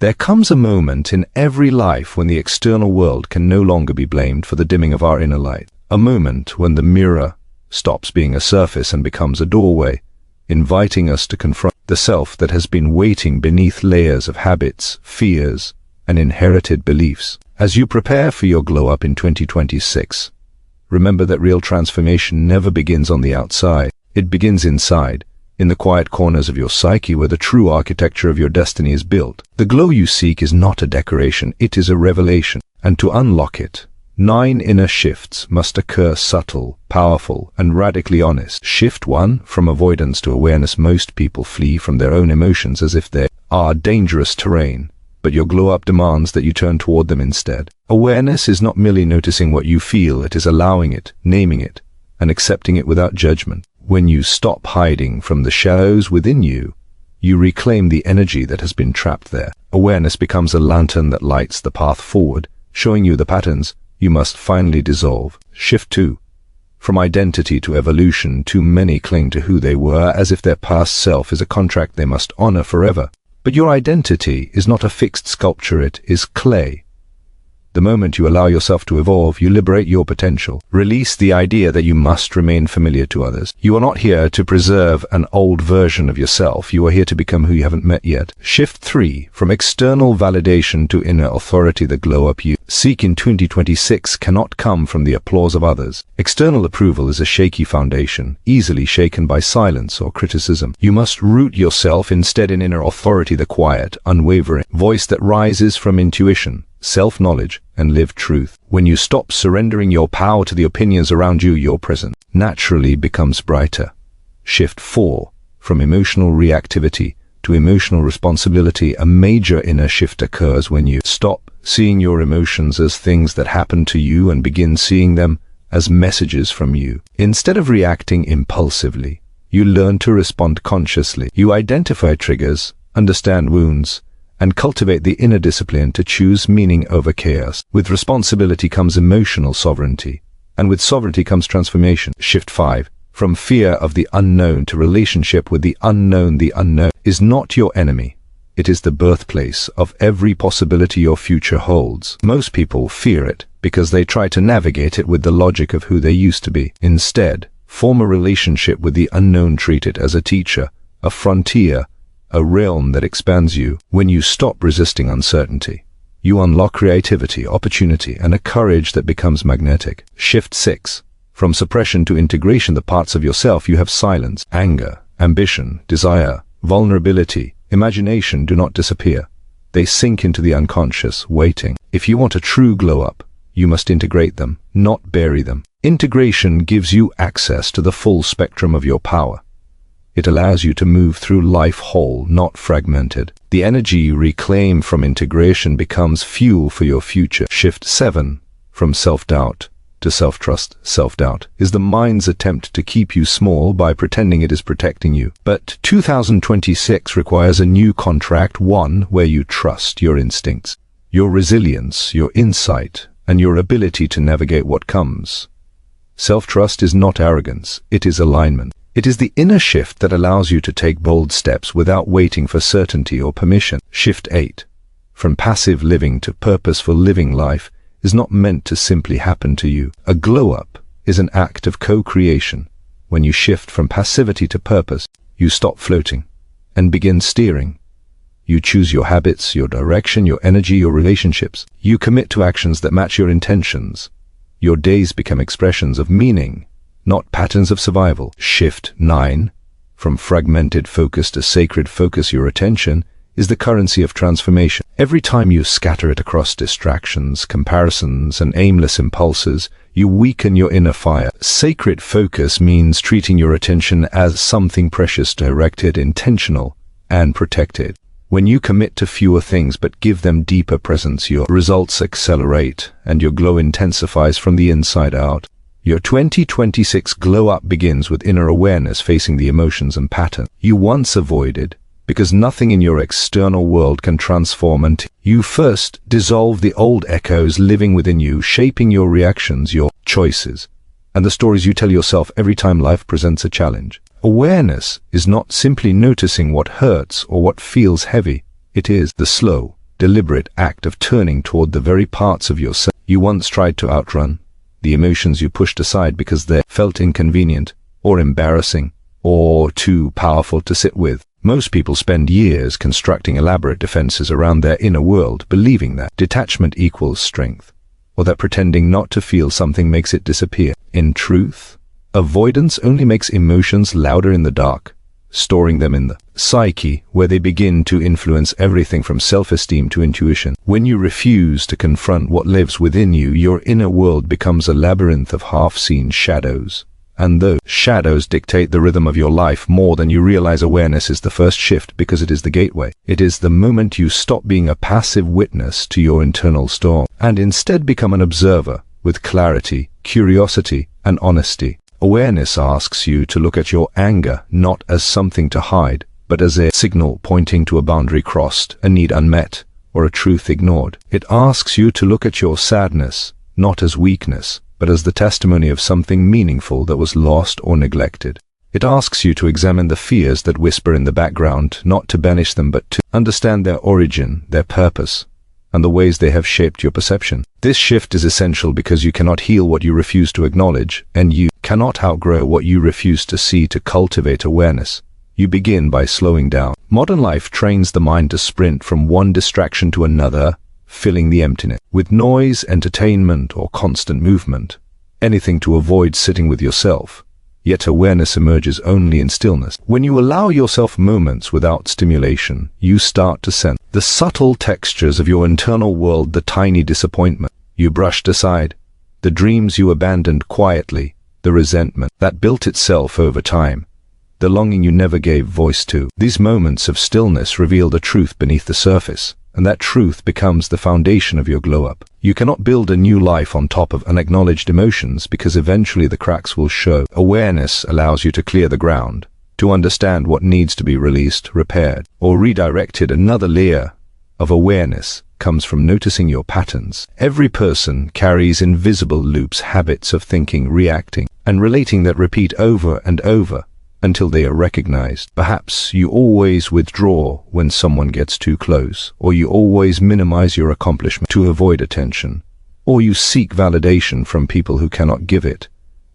There comes a moment in every life when the external world can no longer be blamed for the dimming of our inner light. A moment when the mirror stops being a surface and becomes a doorway, inviting us to confront the self that has been waiting beneath layers of habits, fears, and inherited beliefs. As you prepare for your glow-up in 2026, remember that real transformation never begins on the outside. It begins inside, in the quiet corners of your psyche where the true architecture of your destiny is built. The glow you seek is not a decoration, it is a revelation. And to unlock it, 9 inner shifts must occur: subtle, powerful, and radically honest. Shift 1, from avoidance to awareness. Most people flee from their own emotions as if they are dangerous terrain, but your glow-up demands that you turn toward them instead. Awareness is not merely noticing what you feel, it is allowing it, naming it, and accepting it without judgment. When you stop hiding from the shadows within you, you reclaim the energy that has been trapped there. Awareness becomes a lantern that lights the path forward, showing you the patterns you must finally dissolve. Shift 2. From identity to evolution, too many cling to who they were as if their past self is a contract they must honor forever. But your identity is not a fixed sculpture, it is clay. The moment you allow yourself to evolve, you liberate your potential. Release the idea that you must remain familiar to others. You are not here to preserve an old version of yourself. You are here to become who you haven't met yet. Shift 3. From external validation to inner authority. The glow-up you seek in 2026 cannot come from the applause of others. External approval is a shaky foundation, easily shaken by silence or criticism. You must root yourself instead in inner authority, the quiet, unwavering voice that rises from intuition, self-knowledge, and lived truth. When you stop surrendering your power to the opinions around you, your presence naturally becomes brighter. Shift 4. From emotional reactivity to emotional responsibility. A major inner shift occurs when you stop seeing your emotions as things that happen to you and begin seeing them as messages from you. Instead of reacting impulsively, you learn to respond consciously. You identify triggers, understand wounds, and cultivate the inner discipline to choose meaning over chaos. With responsibility comes emotional sovereignty, and with sovereignty comes transformation. Shift 5. From fear of the unknown to relationship with the unknown. The unknown is not your enemy. It is the birthplace of every possibility your future holds. Most people fear it because they try to navigate it with the logic of who they used to be. Instead, form a relationship with the unknown. Treat it as a teacher, a frontier, a realm that expands you. When you stop resisting uncertainty, you unlock creativity, opportunity, and a courage that becomes magnetic. Shift 6. From suppression to integration. The parts of yourself you have silenced, anger, ambition, desire, vulnerability, imagination, do not disappear. They sink into the unconscious, waiting. If you want a true glow-up, you must integrate them, not bury them. Integration gives you access to the full spectrum of your power. It allows you to move through life whole, not fragmented. The energy you reclaim from integration becomes fuel for your future. Shift 7. From self-doubt to self-trust. Self-doubt is the mind's attempt to keep you small by pretending it is protecting you. But 2026 requires a new contract, one where you trust your instincts, your resilience, your insight, and your ability to navigate what comes. Self-trust is not arrogance, it is alignment. It is the inner shift that allows you to take bold steps without waiting for certainty or permission. Shift 8. From passive living to purposeful living. Life is not meant to simply happen to you. A glow-up is an act of co-creation. When you shift from passivity to purpose, you stop floating and begin steering. You choose your habits, your direction, your energy, your relationships. You commit to actions that match your intentions. Your days become expressions of meaning, not patterns of survival. Shift 9. From fragmented focus to sacred focus. Your attention is the currency of transformation. Every time you scatter it across distractions, comparisons, and aimless impulses, you weaken your inner fire. Sacred focus means treating your attention as something precious, directed, intentional, and protected. When you commit to fewer things but give them deeper presence, your results accelerate and your glow intensifies from the inside out. Your 2026 glow-up begins with inner awareness, facing the emotions and patterns you once avoided, because nothing in your external world can transform until you first dissolve the old echoes living within you, shaping your reactions, your choices, and the stories you tell yourself every time life presents a challenge. Awareness is not simply noticing what hurts or what feels heavy. It is the slow, deliberate act of turning toward the very parts of yourself you once tried to outrun, the emotions you pushed aside because they felt inconvenient, or embarrassing, or too powerful to sit with. Most people spend years constructing elaborate defenses around their inner world, believing that detachment equals strength, or that pretending not to feel something makes it disappear. In truth, avoidance only makes emotions louder in the dark, storing them in the psyche, where they begin to influence everything from self-esteem to intuition. When you refuse to confront what lives within you, your inner world becomes a labyrinth of half-seen shadows. And those shadows dictate the rhythm of your life more than you realize. Awareness is the first shift because it is the gateway. It is the moment you stop being a passive witness to your internal storm and instead become an observer with clarity, curiosity, and honesty. Awareness asks you to look at your anger not as something to hide, but as a signal pointing to a boundary crossed, a need unmet, or a truth ignored. It asks you to look at your sadness not as weakness, but as the testimony of something meaningful that was lost or neglected. It asks you to examine the fears that whisper in the background, not to banish them, but to understand their origin, their purpose, and the ways they have shaped your perception. This shift is essential because you cannot heal what you refuse to acknowledge, and you cannot outgrow what you refuse to see. To cultivate awareness, you begin by slowing down. Modern life trains the mind to sprint from one distraction to another, filling the emptiness with noise, entertainment, or constant movement, anything to avoid sitting with yourself. Yet awareness emerges only in stillness. When you allow yourself moments without stimulation, you start to sense the subtle textures of your internal world, the tiny disappointment you brushed aside, the dreams you abandoned quietly, the resentment that built itself over time, the longing you never gave voice to. These moments of stillness reveal the truth beneath the surface, and that truth becomes the foundation of your glow-up. You cannot build a new life on top of unacknowledged emotions because eventually the cracks will show. Awareness allows you to clear the ground, to understand what needs to be released, repaired, or redirected. Another layer of awareness comes from noticing your patterns. Every person carries invisible loops, habits of thinking, reacting, and relating that repeat over and over until they are recognized. Perhaps you always withdraw when someone gets too close, or you always minimize your accomplishment to avoid attention, or you seek validation from people who cannot give it.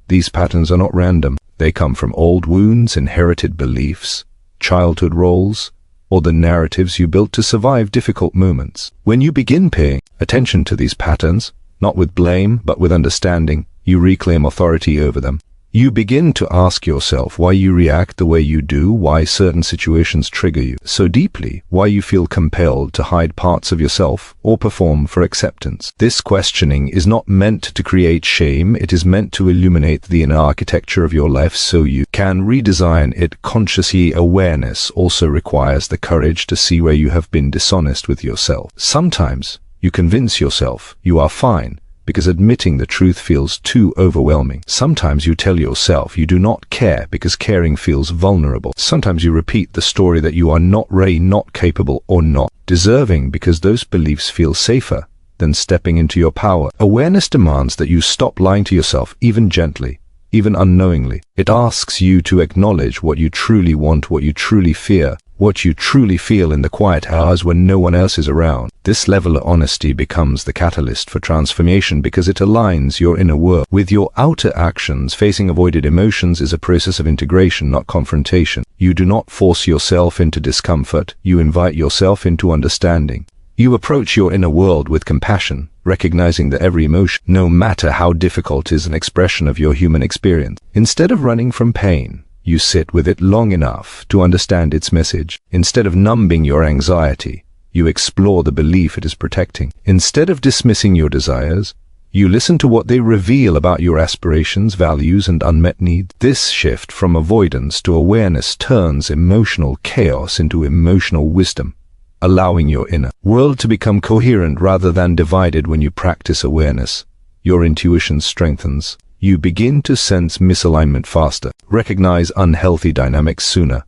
These patterns are not random. They come from old wounds, inherited beliefs, childhood roles, or the narratives you built to survive difficult moments. When you begin paying attention to these patterns, not with blame, but with understanding, you reclaim authority over them. You begin to ask yourself why you react the way you do, why certain situations trigger you so deeply, why you feel compelled to hide parts of yourself or perform for acceptance. This questioning is not meant to create shame, it is meant to illuminate the inner architecture of your life so you can redesign it consciously. Awareness also requires the courage to see where you have been dishonest with yourself. Sometimes you convince yourself you are fine, because admitting the truth feels too overwhelming. Sometimes you tell yourself you do not care because caring feels vulnerable. Sometimes you repeat the story that you are not ready, not capable, or not deserving because those beliefs feel safer than stepping into your power. Awareness demands that you stop lying to yourself, even gently, even unknowingly. It asks you to acknowledge what you truly want, what you truly fear, what you truly feel in the quiet hours when no one else is around. This level of honesty becomes the catalyst for transformation because it aligns your inner world with your outer actions. Facing avoided emotions is a process of integration, not confrontation. You do not force yourself into discomfort, you invite yourself into understanding. You approach your inner world with compassion, recognizing that every emotion, no matter how difficult, is an expression of your human experience. Instead of running from pain, you sit with it long enough to understand its message. Instead of numbing your anxiety, you explore the belief it is protecting. Instead of dismissing your desires, you listen to what they reveal about your aspirations, values, and unmet needs. This shift from avoidance to awareness turns emotional chaos into emotional wisdom, allowing your inner world to become coherent rather than divided. When you practice awareness, your intuition strengthens. You begin to sense misalignment faster, recognize unhealthy dynamics sooner,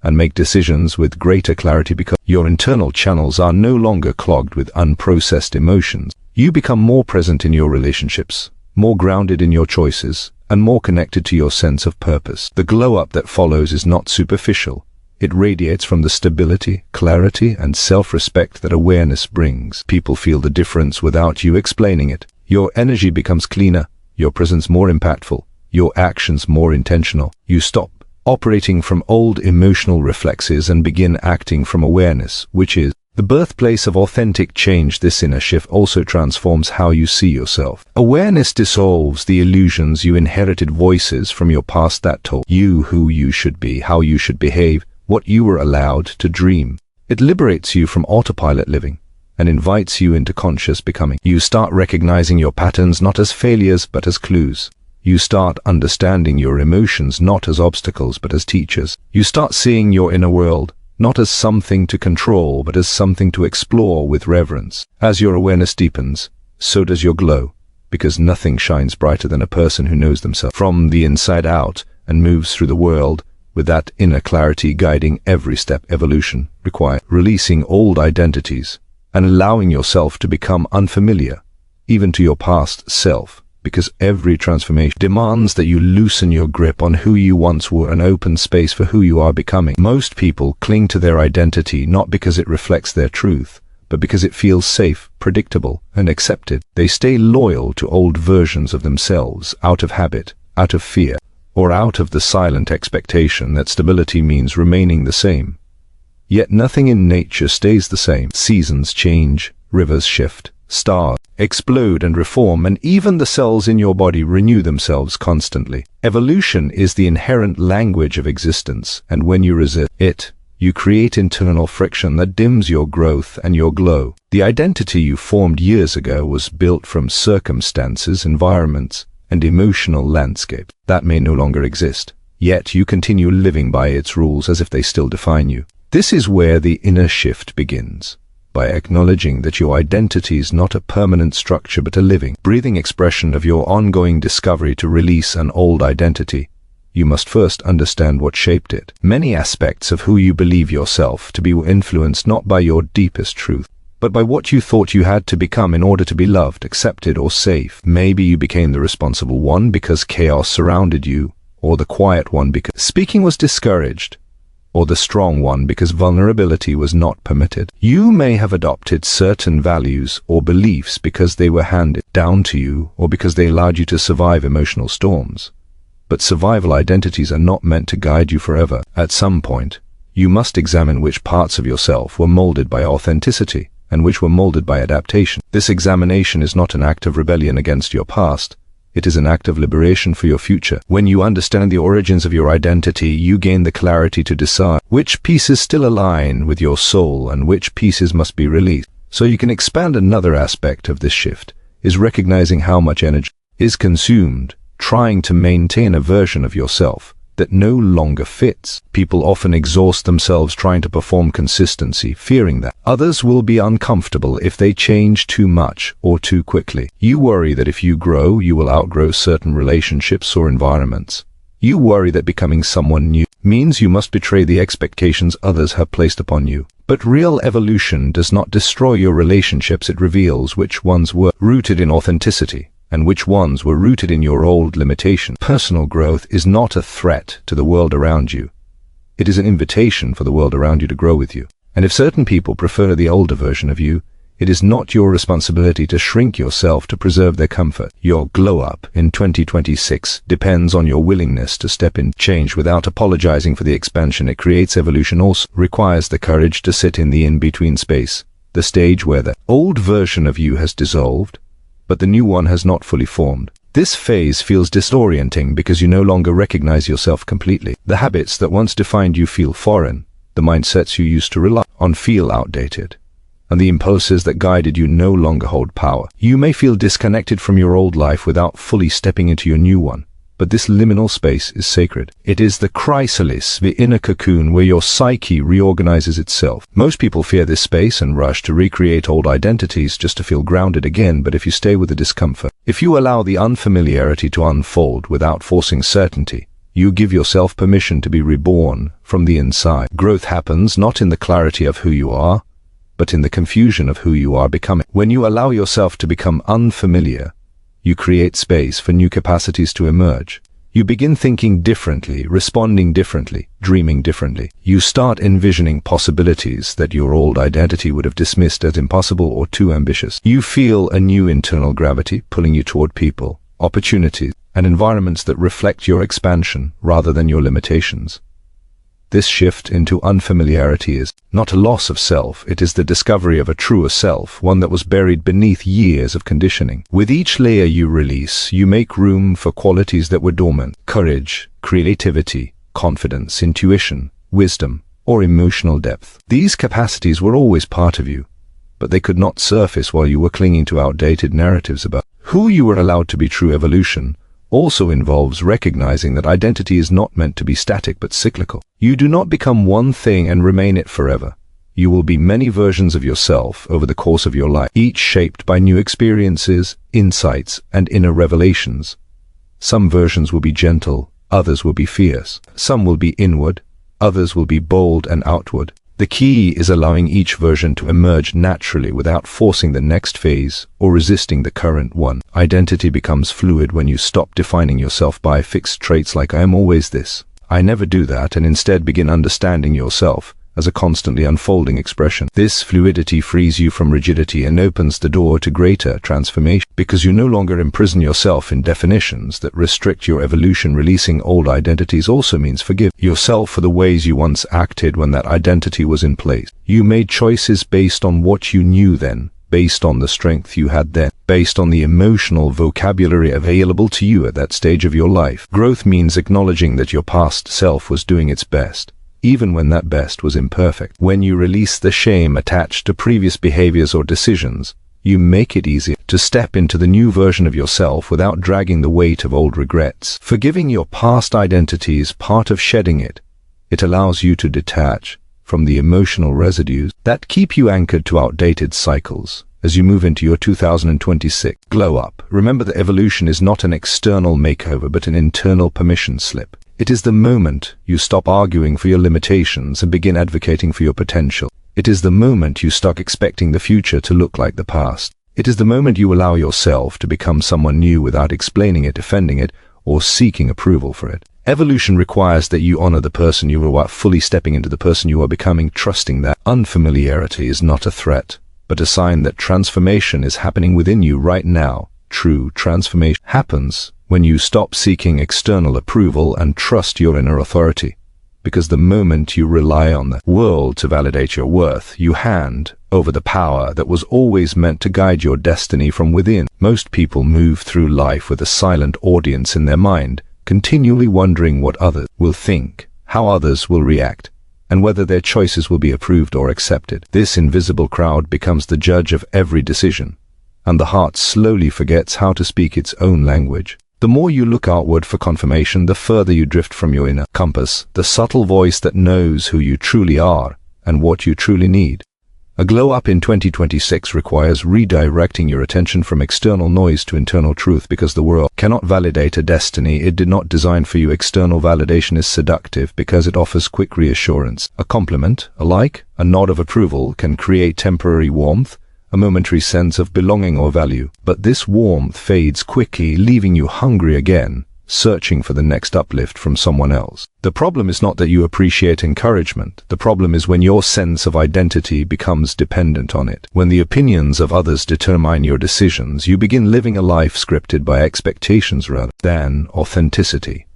and make decisions with greater clarity because your internal channels are no longer clogged with unprocessed emotions. You become more present in your relationships, more grounded in your choices, and more connected to your sense of purpose. The glow-up that follows is not superficial. It radiates from the stability, clarity, and self-respect that awareness brings. People feel the difference without you explaining it. Your energy becomes cleaner, your presence more impactful, your actions more intentional. You stop operating from old emotional reflexes and begin acting from awareness, which is the birthplace of authentic change. This inner shift also transforms how you see yourself. Awareness dissolves the illusions you inherited, voices from your past that told you who you should be, how you should behave, what you were allowed to dream. It liberates you from autopilot living and invites you into conscious becoming. You start recognizing your patterns not as failures but as clues. You start understanding your emotions not as obstacles but as teachers. You start seeing your inner world not as something to control but as something to explore with reverence. As your awareness deepens, so does your glow, because nothing shines brighter than a person who knows themselves from the inside out and moves through the world with that inner clarity guiding every step. Evolution requires releasing old identities and allowing yourself to become unfamiliar, even to your past self, because every transformation demands that you loosen your grip on who you once were and open space for who you are becoming. Most people cling to their identity not because it reflects their truth, but because it feels safe, predictable, and accepted. They stay loyal to old versions of themselves out of habit, out of fear, or out of the silent expectation that stability means remaining the same. Yet nothing in nature stays the same. Seasons change, rivers shift, stars explode and reform, and even the cells in your body renew themselves constantly. Evolution is the inherent language of existence, and when you resist it, you create internal friction that dims your growth and your glow. The identity you formed years ago was built from circumstances, environments, and emotional landscape that may no longer exist, yet you continue living by its rules as if they still define you. This is where the inner shift begins, by acknowledging that your identity is not a permanent structure but a living, breathing expression of your ongoing discovery. To release an old identity, you must first understand what shaped it. Many aspects of who you believe yourself to be were influenced not by your deepest truth, but by what you thought you had to become in order to be loved, accepted, or safe. Maybe you became the responsible one because chaos surrounded you, or the quiet one because speaking was discouraged, or the strong one because vulnerability was not permitted. You may have adopted certain values or beliefs because they were handed down to you, or because they allowed you to survive emotional storms. But survival identities are not meant to guide you forever. At some point, you must examine which parts of yourself were molded by authenticity and which were molded by adaptation. This examination is not an act of rebellion against your past. It is an act of liberation for your future. When you understand the origins of your identity, you gain the clarity to decide which pieces still align with your soul and which pieces must be released. So you can expand. Another aspect of this shift is recognizing how much energy is consumed trying to maintain a version of yourself that no longer fits. People often exhaust themselves trying to perform consistency, fearing that others will be uncomfortable if they change too much or too quickly. You worry that if you grow, you will outgrow certain relationships or environments. You worry that becoming someone new means you must betray the expectations others have placed upon you. But real evolution does not destroy your relationships. It reveals which ones were rooted in authenticity and which ones were rooted in your old limitation. Personal growth is not a threat to the world around you. It is an invitation for the world around you to grow with you. And if certain people prefer the older version of you, it is not your responsibility to shrink yourself to preserve their comfort. Your glow up in 2026 depends on your willingness to step in change without apologizing for the expansion it creates. Evolution also requires the courage to sit in the in-between space, the stage where the old version of you has dissolved, but the new one has not fully formed. This phase feels disorienting because you no longer recognize yourself completely. The habits that once defined you feel foreign, the mindsets you used to rely on feel outdated, and the impulses that guided you no longer hold power. You may feel disconnected from your old life without fully stepping into your new one, but this liminal space is sacred. It is the chrysalis, the inner cocoon where your psyche reorganizes itself. Most people fear this space and rush to recreate old identities just to feel grounded again, but if you stay with the discomfort, if you allow the unfamiliarity to unfold without forcing certainty, you give yourself permission to be reborn from the inside. Growth happens not in the clarity of who you are, but in the confusion of who you are becoming. When you allow yourself to become unfamiliar, you create space for new capacities to emerge. You begin thinking differently, responding differently, dreaming differently. You start envisioning possibilities that your old identity would have dismissed as impossible or too ambitious. You feel a new internal gravity pulling you toward people, opportunities, and environments that reflect your expansion rather than your limitations. This shift into unfamiliarity is not a loss of self, it is the discovery of a truer self, one that was buried beneath years of conditioning. With each layer you release, you make room for qualities that were dormant: courage, creativity, confidence, intuition, wisdom, or emotional depth. These capacities were always part of you, but they could not surface while you were clinging to outdated narratives about who you were allowed to be. True evolution also involves recognizing that identity is not meant to be static but cyclical. You do not become one thing and remain it forever. You will be many versions of yourself over the course of your life, each shaped by new experiences, insights, and inner revelations. Some versions will be gentle, others will be fierce. Some will be inward, others will be bold and outward. The key is allowing each version to emerge naturally without forcing the next phase or resisting the current one. Identity becomes fluid when you stop defining yourself by fixed traits like "I am always this, I never do that," and instead begin understanding yourself as a constantly unfolding expression. This fluidity frees you from rigidity and opens the door to greater transformation, because you no longer imprison yourself in definitions that restrict your evolution. Releasing old identities also means forgive yourself for the ways you once acted when that identity was in place. You made choices based on what you knew then, based on the strength you had then, based on the emotional vocabulary available to you at that stage of your life. Growth means acknowledging that your past self was doing its best, even when that best was imperfect. When you release the shame attached to previous behaviors or decisions, you make it easier to step into the new version of yourself without dragging the weight of old regrets. Forgiving your past identity is part of shedding it. It allows you to detach from the emotional residues that keep you anchored to outdated cycles. As you move into your 2026 glow up, remember that evolution is not an external makeover but an internal permission slip. It is the moment you stop arguing for your limitations and begin advocating for your potential. It is the moment you stop expecting the future to look like the past. It is the moment you allow yourself to become someone new without explaining it, defending it, or seeking approval for it. Evolution requires that you honor the person you are while fully stepping into the person you are becoming, trusting that unfamiliarity is not a threat, but a sign that transformation is happening within you right now. True transformation happens when you stop seeking external approval and trust your inner authority. Because the moment you rely on the world to validate your worth, you hand over the power that was always meant to guide your destiny from within. Most people move through life with a silent audience in their mind, continually wondering what others will think, how others will react, and whether their choices will be approved or accepted. This invisible crowd becomes the judge of every decision, and the heart slowly forgets how to speak its own language. The more you look outward for confirmation, the further you drift from your inner compass, the subtle voice that knows who you truly are and what you truly need. A glow up in 2026 requires redirecting your attention from external noise to internal truth, because the world cannot validate a destiny it did not design for you. External validation is seductive because it offers quick reassurance. A compliment, a like, a nod of approval can create temporary warmth, a momentary sense of belonging or value. But this warmth fades quickly, leaving you hungry again, searching for the next uplift from someone else. The problem is not that you appreciate encouragement. The problem is when your sense of identity becomes dependent on it. When the opinions of others determine your decisions, you begin living a life scripted by expectations rather than authenticity.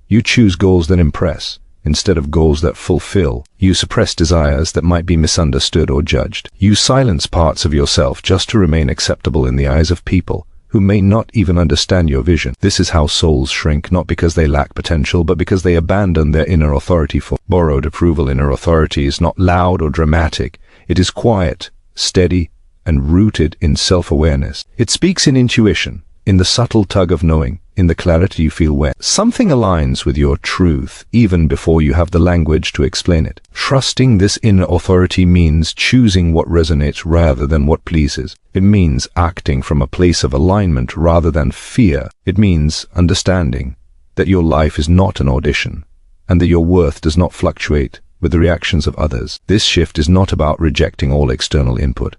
You choose goals that impress instead of goals that fulfill. You suppress desires that might be misunderstood or judged. You silence parts of yourself just to remain acceptable in the eyes of people who may not even understand your vision. This is how souls shrink, not because they lack potential, but because they abandon their inner authority for borrowed approval. Inner authority is not loud or dramatic. It is quiet, steady, and rooted in self-awareness. It speaks in intuition, in the subtle tug of knowing, in the clarity you feel when something aligns with your truth, even before you have the language to explain it. Trusting this inner authority means choosing what resonates rather than what pleases. It means acting from a place of alignment rather than fear. It means understanding that your life is not an audition, and that your worth does not fluctuate with the reactions of others. This shift is not about rejecting all external input.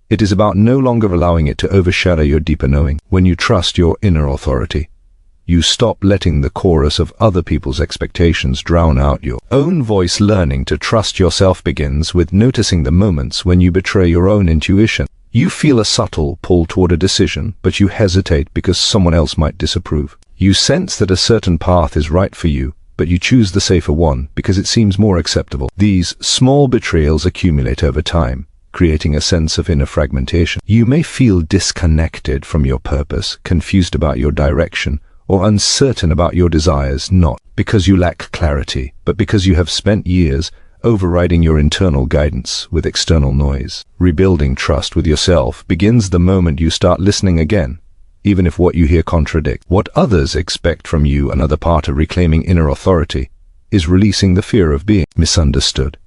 It is about no longer allowing it to overshadow your deeper knowing. When you trust your inner authority, You stop letting the chorus of other people's expectations drown out your own voice. Learning to trust yourself begins with noticing the moments when you betray your own intuition. You feel a subtle pull toward a decision, but you hesitate because someone else might disapprove. You sense that a certain path is right for you, but you choose the safer one because it seems more acceptable. These small betrayals accumulate over time, creating a sense of inner fragmentation. You may feel disconnected from your purpose, confused about your direction, or uncertain about your desires, not because you lack clarity, but because you have spent years overriding your internal guidance with external noise. Rebuilding trust with yourself begins the moment you start listening again, even if what you hear contradicts what others expect from you. Another part of reclaiming inner authority is releasing the fear of being misunderstood.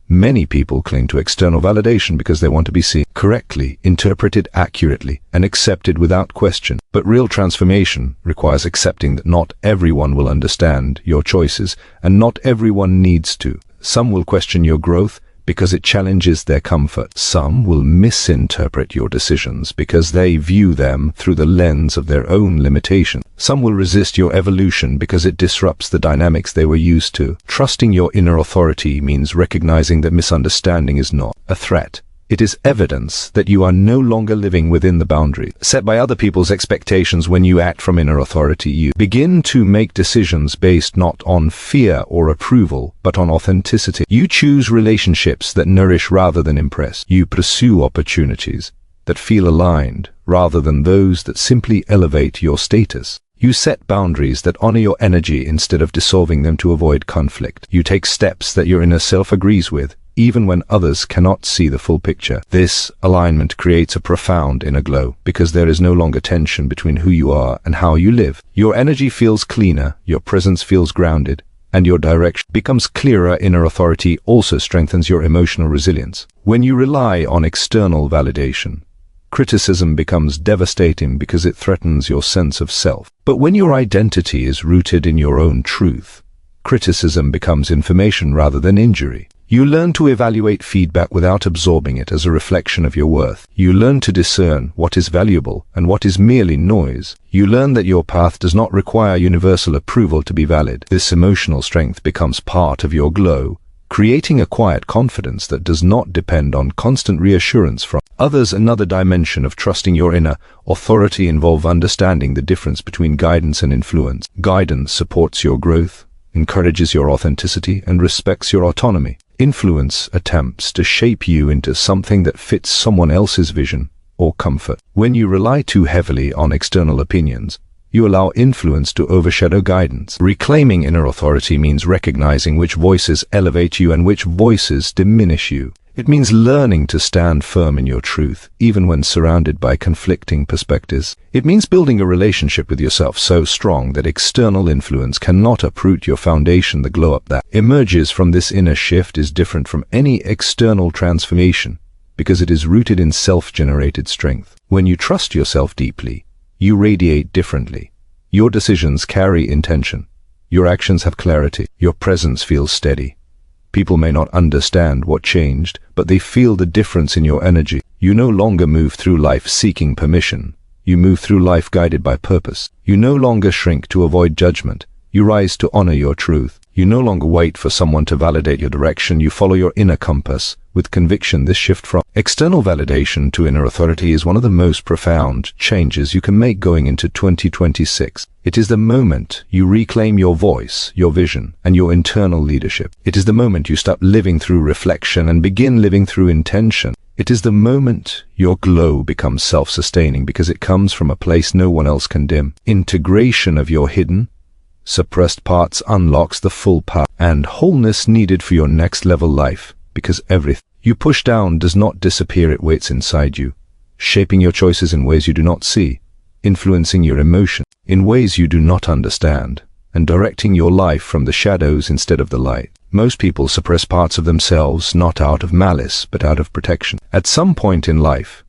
Many people cling to external validation because they want to be seen correctly, interpreted accurately, and accepted without question. But real transformation requires accepting that not everyone will understand your choices, and not everyone needs to. Some will question your growth because it challenges their comfort. Some will misinterpret your decisions because they view them through the lens of their own limitation. Some will resist your evolution because it disrupts the dynamics they were used to. Trusting your inner authority means recognizing that misunderstanding is not a threat. It is evidence that you are no longer living within the boundaries set by other people's expectations. When you act from inner authority, you begin to make decisions based not on fear or approval, but on authenticity. You choose relationships that nourish rather than impress. You pursue opportunities that feel aligned rather than those that simply elevate your status. You set boundaries that honor your energy instead of dissolving them to avoid conflict. You take steps that your inner self agrees with, even when others cannot see the full picture. This alignment creates a profound inner glow, because there is no longer tension between who you are and how you live. Your energy feels cleaner, your presence feels grounded, and your direction becomes clearer. Inner authority also strengthens your emotional resilience. When you rely on external validation, criticism becomes devastating because it threatens your sense of self. But when your identity is rooted in your own truth, criticism becomes information rather than injury. You learn to evaluate feedback without absorbing it as a reflection of your worth. You learn to discern what is valuable and what is merely noise. You learn that your path does not require universal approval to be valid. This emotional strength becomes part of your glow, creating a quiet confidence that does not depend on constant reassurance from others. Another dimension of trusting your inner authority involves understanding the difference between guidance and influence. Guidance supports your growth, encourages your authenticity, and respects your autonomy. Influence attempts to shape you into something that fits someone else's vision or comfort. When you rely too heavily on external opinions, you allow influence to overshadow guidance. Reclaiming inner authority means recognizing which voices elevate you and which voices diminish you. It means learning to stand firm in your truth, even when surrounded by conflicting perspectives. It means building a relationship with yourself so strong that external influence cannot uproot your foundation. The glow-up that emerges from this inner shift is different from any external transformation, because it is rooted in self-generated strength. When you trust yourself deeply, you radiate differently. Your decisions carry intention. Your actions have clarity. Your presence feels steady. People may not understand what changed, but they feel the difference in your energy. You no longer move through life seeking permission. You move through life guided by purpose. You no longer shrink to avoid judgment. You rise to honor your truth. You no longer wait for someone to validate your direction. You follow your inner compass with conviction. This shift from external validation to inner authority is one of the most profound changes you can make going into 2026. It is the moment you reclaim your voice, your vision, and your internal leadership. It is the moment you stop living through reflection and begin living through intention. It is the moment your glow becomes self-sustaining because it comes from a place no one else can dim. Integration of your hidden, suppressed parts unlocks the full power and wholeness needed for your next level life, because everything you push down does not disappear, it waits inside you, shaping your choices in ways you do not see, influencing your emotion in ways you do not understand, and directing your life from the shadows instead of the light. Most people suppress parts of themselves not out of malice, but out of protection. At some point in life,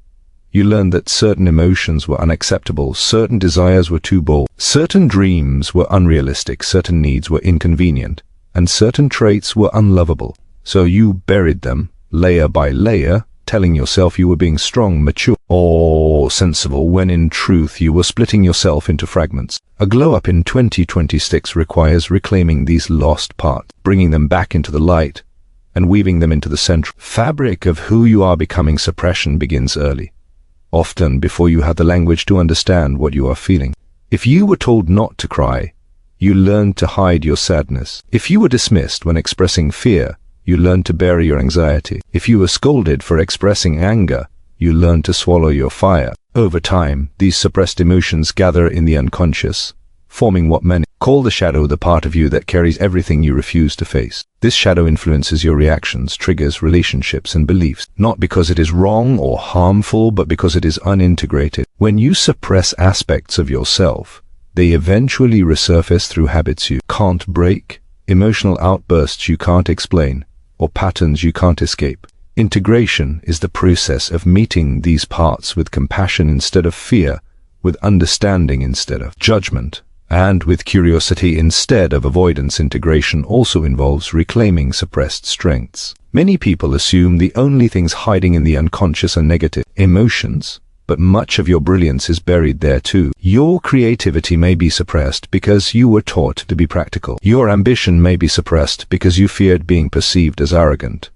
you learn that certain emotions were unacceptable, certain desires were too bold, certain dreams were unrealistic, certain needs were inconvenient, and certain traits were unlovable. So you buried them, layer by layer, telling yourself you were being strong, mature, or sensible, when in truth you were splitting yourself into fragments. A glow-up in 2026 requires reclaiming these lost parts, bringing them back into the light, and weaving them into the central fabric of who you are becoming. Suppression begins early, often before you have the language to understand what you are feeling. If you were told not to cry, you learned to hide your sadness. If you were dismissed when expressing fear, you learned to bury your anxiety. If you were scolded for expressing anger, you learned to swallow your fire. Over time, these suppressed emotions gather in the unconscious, forming what many call the shadow, the part of you that carries everything you refuse to face. This shadow influences your reactions, triggers, relationships, and beliefs, not because it is wrong or harmful, but because it is unintegrated. When you suppress aspects of yourself, they eventually resurface through habits you can't break, emotional outbursts you can't explain, or patterns you can't escape. Integration is the process of meeting these parts with compassion instead of fear, with understanding instead of judgment, and with curiosity instead of avoidance. Integration also involves reclaiming suppressed strengths. Many people assume the only things hiding in the unconscious are negative emotions, but much of your brilliance is buried there too. Your creativity may be suppressed because you were taught to be practical. Your ambition may be suppressed because you feared being perceived as arrogant.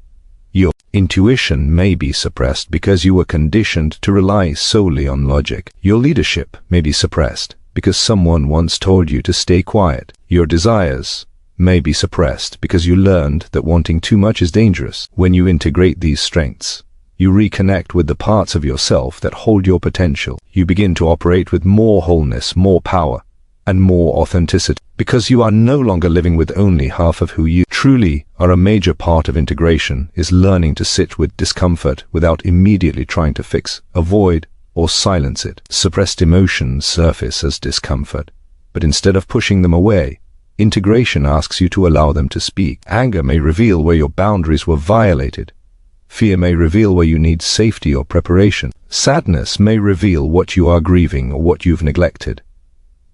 Your intuition may be suppressed because you were conditioned to rely solely on logic. Your leadership may be suppressed because someone once told you to stay quiet. Your desires may be suppressed because you learned that wanting too much is dangerous. When you integrate these strengths, you reconnect with the parts of yourself that hold your potential. You begin to operate with more wholeness, more power, and more authenticity, because you are no longer living with only half of who you truly are. A major part of integration is learning to sit with discomfort without immediately trying to fix, avoid, or silence it. Suppressed emotions surface as discomfort, but instead of pushing them away, integration asks you to allow them to speak. Anger may reveal where your boundaries were violated. Fear may reveal where you need safety or preparation. Sadness may reveal what you are grieving or what you've neglected.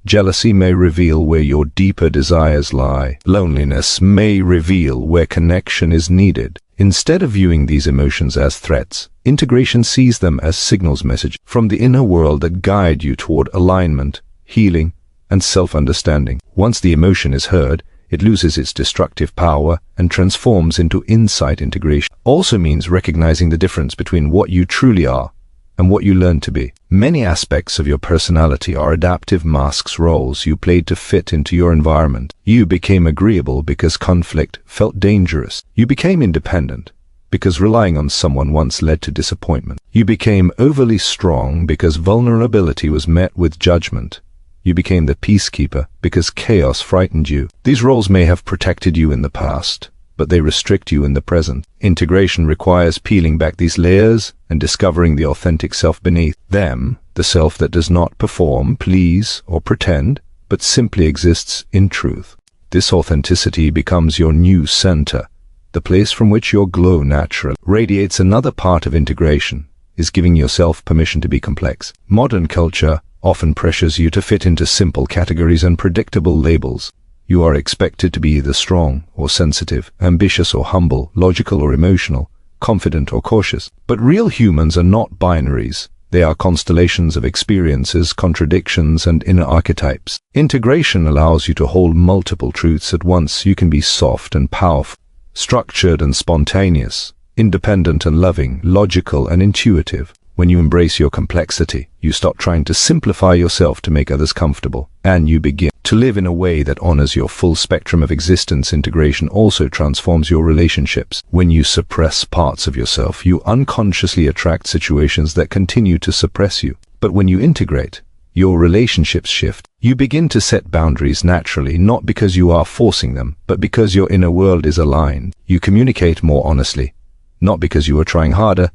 Jealousy may reveal where your deeper desires lie. Loneliness may reveal where connection is needed. Instead of viewing these emotions as threats, integration sees them as signals, messages from the inner world that guide you toward alignment, healing, and self-understanding. Once the emotion is heard, it loses its destructive power and transforms into insight. Integration also means recognizing the difference between what you truly are and what you learn to be. Many aspects of your personality are adaptive masks, roles you played to fit into your environment. You became agreeable because conflict felt dangerous. You became independent because relying on someone once led to disappointment. You became overly strong because vulnerability was met with judgment. You became the peacekeeper because chaos frightened you. These roles may have protected you in the past, but they restrict you in the present. Integration requires peeling back these layers and discovering the authentic self beneath them, the self that does not perform, please, or pretend, but simply exists in truth. This authenticity becomes your new center, the place from which your glow naturally radiates. Another part of integration is giving yourself permission to be complex. Modern culture often pressures you to fit into simple categories and predictable labels. You are expected to be either strong or sensitive, ambitious or humble, logical or emotional, confident or cautious. But real humans are not binaries. They are constellations of experiences, contradictions, and inner archetypes. Integration allows you to hold multiple truths at once. You can be soft and powerful, structured and spontaneous, independent and loving, logical and intuitive. When you embrace your complexity, you stop trying to simplify yourself to make others comfortable, and you begin to live in a way that honors your full spectrum of existence. Integration also transforms your relationships. When you suppress parts of yourself, you unconsciously attract situations that continue to suppress you. But when you integrate, your relationships shift. You begin to set boundaries naturally, not because you are forcing them, but because your inner world is aligned. You communicate more honestly, not because you are trying harder,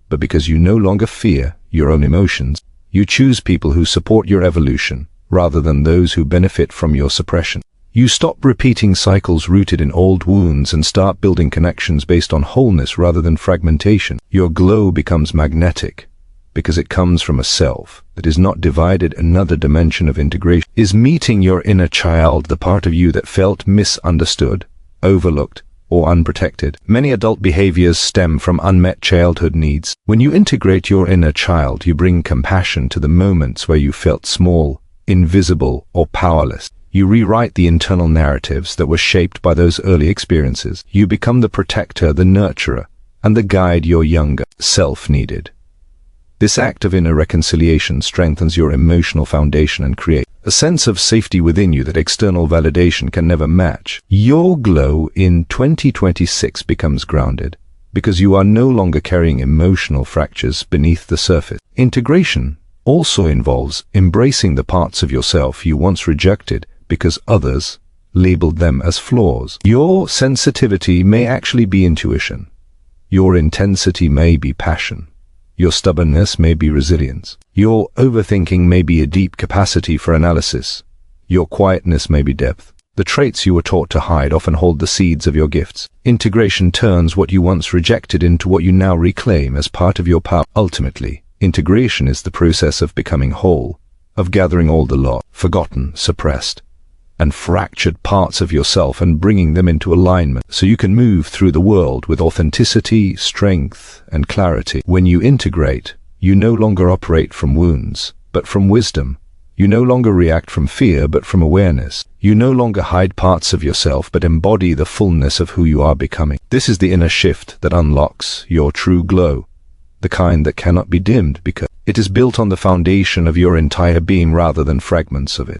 but because you no longer fear your own emotions. You choose people who support your evolution, rather than those who benefit from your suppression. You stop repeating cycles rooted in old wounds and start building connections based on wholeness rather than fragmentation. Your glow becomes magnetic, because it comes from a self that is not divided. Another dimension of integration is meeting your inner child, the part of you that felt misunderstood, overlooked, or unprotected. Many adult behaviors stem from unmet childhood needs. When you integrate your inner child, you bring compassion to the moments where you felt small, invisible, or powerless. You rewrite the internal narratives that were shaped by those early experiences. You become the protector, the nurturer, and the guide your younger self needed. This act of inner reconciliation strengthens your emotional foundation and creates a sense of safety within you that external validation can never match. Your glow in 2026 becomes grounded because you are no longer carrying emotional fractures beneath the surface. Integration also involves embracing the parts of yourself you once rejected because others labeled them as flaws. Your sensitivity may actually be intuition. Your intensity may be passion. Your stubbornness may be resilience. Your overthinking may be a deep capacity for analysis. Your quietness may be depth. The traits you were taught to hide often hold the seeds of your gifts. Integration turns what you once rejected into what you now reclaim as part of your power. Ultimately, integration is the process of becoming whole, of gathering all the lost, forgotten, suppressed, and fractured parts of yourself and bringing them into alignment so you can move through the world with authenticity, strength, and clarity. When you integrate, you no longer operate from wounds, but from wisdom. You no longer react from fear, but from awareness. You no longer hide parts of yourself, but embody the fullness of who you are becoming. This is the inner shift that unlocks your true glow, the kind that cannot be dimmed because it is built on the foundation of your entire being rather than fragments of it.